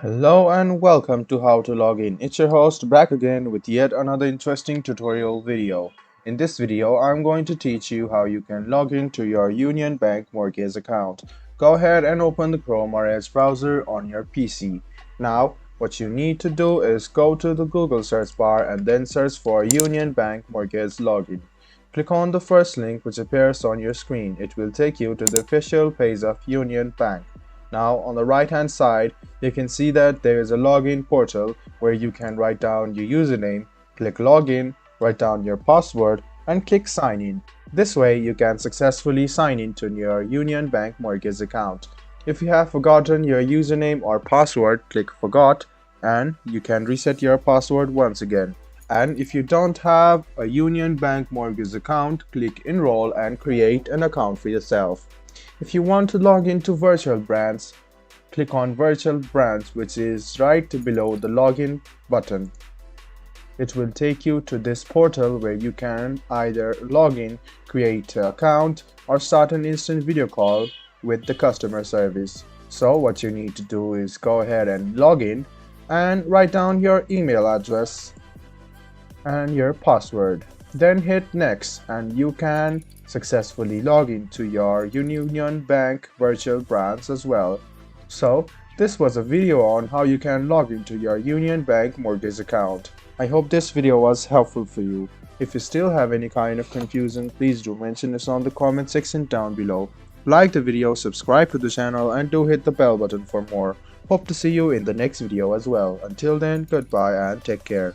Hello and welcome to How to Log In. It's your host back again with yet another interesting tutorial video. In this video, I'm going to teach you how you can log into your Union Bank mortgage account. Go ahead and open the Chrome or Edge browser on your PC. Now, what you need to do is go to the Google search bar and then search for Union Bank mortgage login. Click on the first link which appears on your screen. It will take you to the official page of Union Bank. Now, on the right hand side, you can see that there is a login portal where you can write down your username, click login, write down your password, and click sign in. This way, you can successfully sign into your Union Bank mortgage account. If you have forgotten your username or password, click forgot and you can reset your password once again. And if you don't have a Union Bank mortgage account, click enroll and create an account for yourself. If you want to log into Virtual Branch, click on Virtual Branch, which is right below the login button. It will take you to this portal where you can either log in, create an account, or start an instant video call with the customer service. So what you need to do is go ahead and log in and write down your email address and your password. Then hit next and you can successfully log into your Union Bank virtual branch as well. So this was a video on how you can log into your Union Bank mortgage account. I hope this video was helpful for you. If you still have any kind of confusion, please do mention this on the comment section down below. Like the video, subscribe to the channel and do hit the bell button for more. Hope to see you in the next video as well. Until then, goodbye and take care.